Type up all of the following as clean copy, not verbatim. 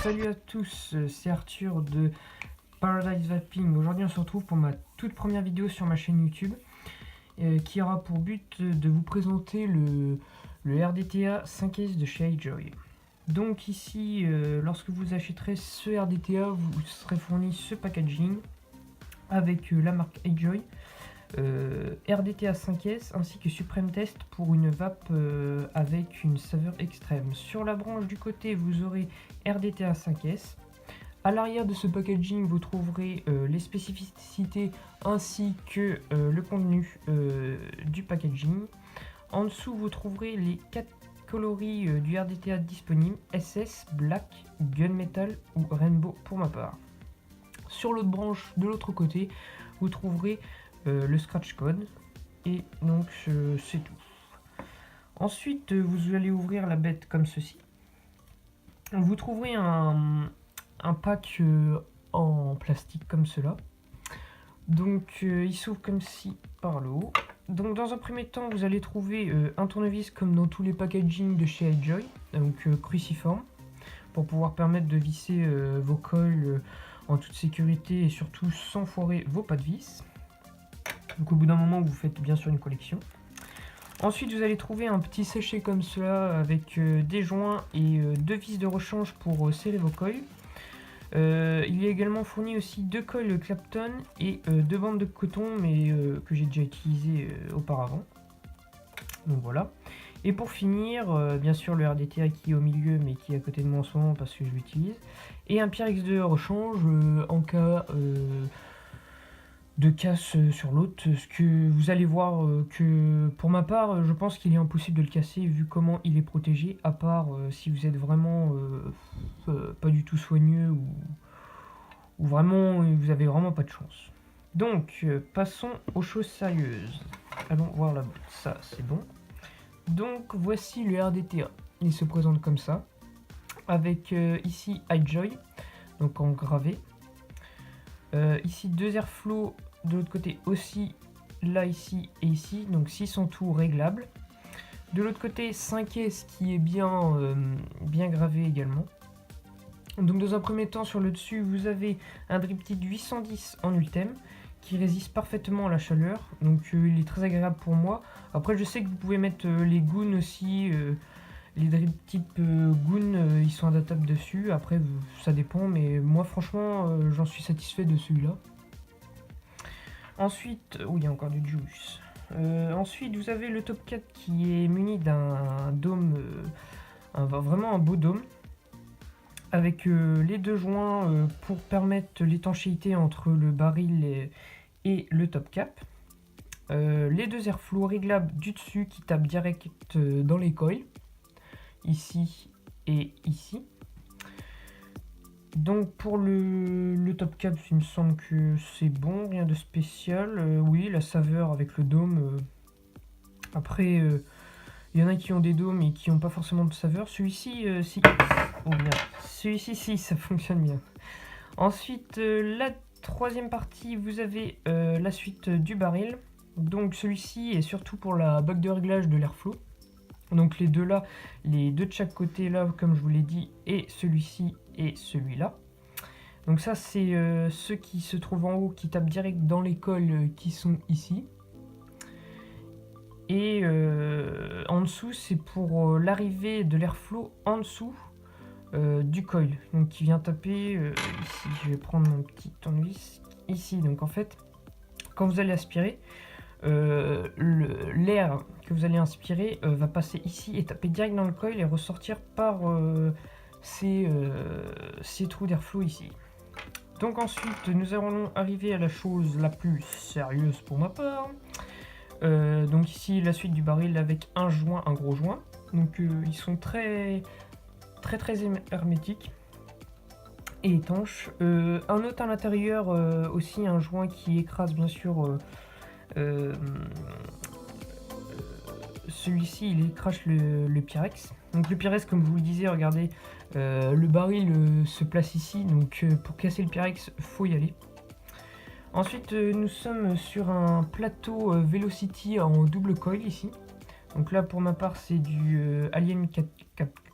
Salut à tous, c'est Arthur de Paradise Vaping. Aujourd'hui on se retrouve pour ma toute première vidéo sur ma chaîne YouTube qui aura pour but de vous présenter le RDTA 5S de chez iJoy. Donc ici, lorsque vous achèterez ce RDTA, vous serez fourni ce packaging avec la marque iJoy, RDTA 5S ainsi que Supreme Test pour une vape avec une saveur extrême. Sur la branche du côté, vous aurez RDTA 5S. À l'arrière de ce packaging, vous trouverez les spécificités ainsi que le contenu du packaging. En dessous, vous trouverez les 4 coloris du RDTA disponibles: SS, Black, Gunmetal ou Rainbow pour ma part. Sur l'autre branche, de l'autre côté, vous trouverez le scratch code et donc c'est tout. Ensuite, vous allez ouvrir la bête comme ceci. Vous trouverez un pack en plastique comme cela. Donc il s'ouvre comme ci par le haut. Donc dans un premier temps, vous allez trouver un tournevis comme dans tous les packaging de chez iJoy, donc cruciforme, pour pouvoir permettre de visser vos coils en toute sécurité et surtout sans foirer vos pas de vis. Donc au bout d'un moment, vous faites bien sûr une collection. Ensuite, vous allez trouver un petit sachet comme cela avec des joints et deux vis de rechange pour serrer vos coils. Il y a également fourni aussi deux coils Clapton et deux bandes de coton, mais que j'ai déjà utilisé auparavant. Donc voilà. Et pour finir, bien sûr le RDTA qui est au milieu, mais qui est à côté de moi en ce moment parce que je l'utilise. Et un Pyrex de rechange en cas de casse sur l'autre, ce que vous allez voir que pour ma part je pense qu'il est impossible de le casser vu comment il est protégé, à part si vous êtes vraiment pas du tout soigneux ou vraiment vous avez vraiment pas de chance. Donc passons aux choses sérieuses, allons voir la boîte. Ça c'est bon. Donc voici le RDTA, il se présente comme ça avec ici iJoy, donc en gravé. Ici deux airflow, de l'autre côté aussi, là ici et ici, donc 6 en tout réglables. De l'autre côté 5S qui est bien gravé également. Donc dans un premier temps, sur le dessus vous avez un drip tip 810 en Ultem qui résiste parfaitement à la chaleur, donc il est très agréable pour moi. Après je sais que vous pouvez mettre les goons aussi, les drip type goon, ils sont adaptables dessus. Après ça dépend, mais moi franchement j'en suis satisfait de celui-là. Ensuite, il y a encore du juice. Ensuite vous avez le top 4 qui est muni d'un dôme, vraiment un beau dôme, avec les deux joints pour permettre l'étanchéité entre le baril et le top cap. Les deux airflow réglables du dessus qui tapent direct dans les coils, ici et ici. Donc pour le top cap, il me semble que c'est bon, rien de spécial. Oui, la saveur avec le dôme. Après, il y en a qui ont des dômes et qui n'ont pas forcément de saveur. Celui-ci, si. Oh bien. Celui-ci, si, ça fonctionne bien. Ensuite, la troisième partie, vous avez la suite du baril. Donc celui-ci est surtout pour la bague de réglage de l'airflow. Donc les deux là, les deux de chaque côté là, comme je vous l'ai dit, et celui-ci et celui-là. Donc ça c'est ceux qui se trouvent en haut, qui tapent direct dans les coils qui sont ici. Et en dessous c'est pour l'arrivée de l'airflow en dessous du coil, donc qui vient taper ici. Je vais prendre mon petit tournevis ici. Donc en fait, quand vous allez aspirer, l'air que vous allez inspirer va passer ici et taper direct dans le coil et ressortir par ces trous d'airflow ici. Donc ensuite nous allons arriver à la chose la plus sérieuse pour ma part. Donc ici la suite du baril avec un joint, un gros joint. Donc ils sont très hermétiques et étanches. Un autre à l'intérieur, aussi un joint qui écrase bien sûr. Celui-ci il écrache le Pyrex. Donc le Pyrex, comme je vous le disais, regardez, le baril se place ici, donc pour casser le Pyrex faut y aller. Ensuite nous sommes sur un plateau Velocity en double coil ici. Donc là pour ma part c'est du Alien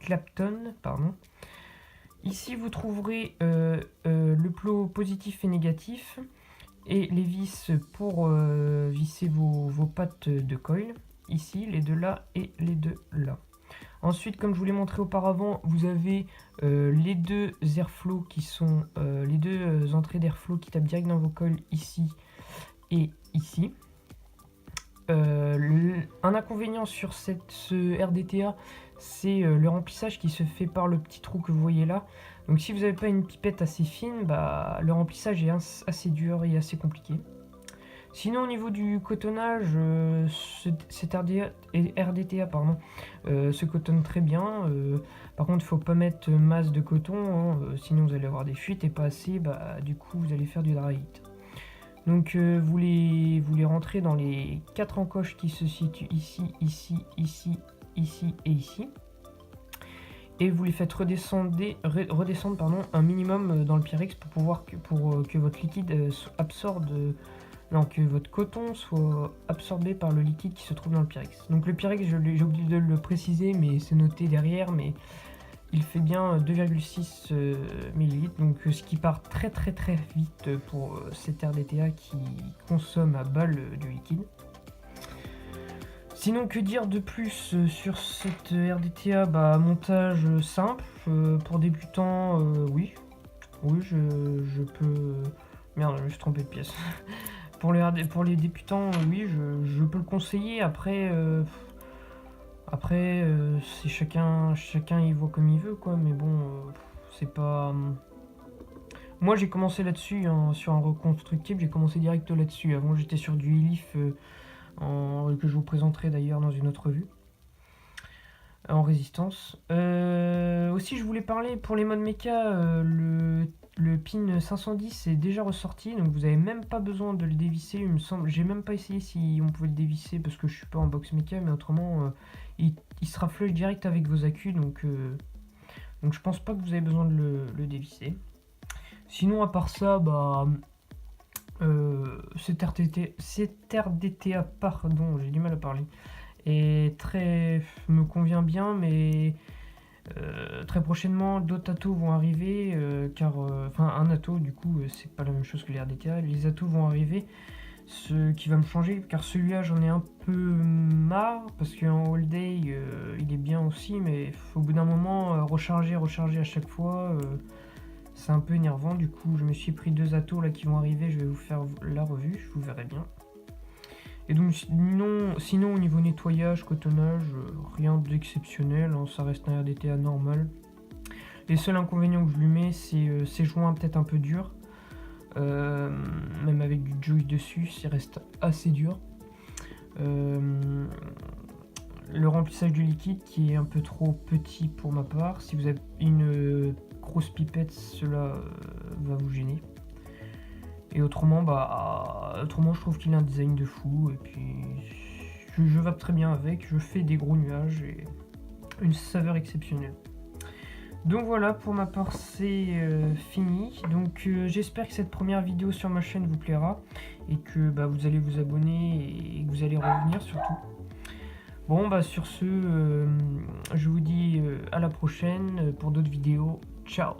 Clapton, pardon. Ici vous trouverez le plot positif et négatif et les vis pour visser vos pattes de coil. Ici, les deux là et les deux là. Ensuite, comme je vous l'ai montré auparavant, vous avez les deux airflow qui sont les deux entrées d'airflow qui tapent direct dans vos coils ici et ici. Un inconvénient sur ce RDTA, c'est le remplissage qui se fait par le petit trou que vous voyez là. Donc si vous n'avez pas une pipette assez fine, bah, le remplissage est assez dur et assez compliqué. Sinon au niveau du cotonnage, cet RDTA se cotonne très bien. Par contre il ne faut pas mettre masse de coton, hein, sinon vous allez avoir des fuites et pas assez, bah, du coup vous allez faire du dry heat. Donc vous les rentrez dans les 4 encoches qui se situent ici, ici, ici, ici et ici. Et vous les faites redescendre un minimum dans le Pyrex pour que votre liquide que votre coton soit absorbé par le liquide qui se trouve dans le Pyrex. Donc le Pyrex, j'ai oublié de le préciser, mais c'est noté derrière, mais il fait bien 2,6 ml, donc ce qui part très vite pour cet RDTA qui consomme à balle du liquide. Sinon, que dire de plus sur cette RDTA? Bah, montage simple, pour débutants, oui. Oui, je peux... Merde, je me suis trompé de pièce. pour les débutants, oui, je peux le conseiller. Après, c'est chacun y voit comme il veut, quoi. Mais bon, c'est pas... Moi, j'ai commencé là-dessus, hein, sur un reconstructible, j'ai commencé direct là-dessus. Avant, j'étais sur du Elif, que je vous présenterai d'ailleurs dans une autre vue, en résistance. Aussi, je voulais parler pour les modes mecha, le pin 510 est déjà ressorti, donc vous n'avez même pas besoin de le dévisser, il me semble. J'ai même pas essayé si on pouvait le dévisser parce que je suis pas en box mecha, mais autrement il sera flush direct avec vos accus, donc je pense pas que vous avez besoin de le dévisser. Sinon à part ça, bah cet RDTA, pardon, j'ai du mal à parler, me convient bien, mais très prochainement d'autres atos vont arriver, un ato du coup c'est pas la même chose que les RDTA, les atos vont arriver, ce qui va me changer, car celui-là j'en ai un peu marre, parce qu'en all day il est bien aussi, mais au bout d'un moment recharger à chaque fois, c'est un peu énervant. Du coup je me suis pris deux atos là qui vont arriver, je vais vous faire la revue, je vous verrai bien. Et donc sinon au niveau nettoyage, cotonnage, rien d'exceptionnel, hein, ça reste un RDTA normal. Les seuls inconvénients que je lui mets, c'est ses joints peut-être un peu durs. Même avec du joy dessus, ça reste assez dur. Le remplissage du liquide qui est un peu trop petit pour ma part. Si vous avez une grosse pipette, cela va vous gêner. Et autrement, je trouve qu'il a un design de fou. Et puis, je vape très bien avec. Je fais des gros nuages et une saveur exceptionnelle. Donc voilà, pour ma part, c'est fini. Donc j'espère que cette première vidéo sur ma chaîne vous plaira. Et que vous allez vous abonner et que vous allez revenir surtout. Bon, sur ce, je vous dis à la prochaine pour d'autres vidéos. Ciao!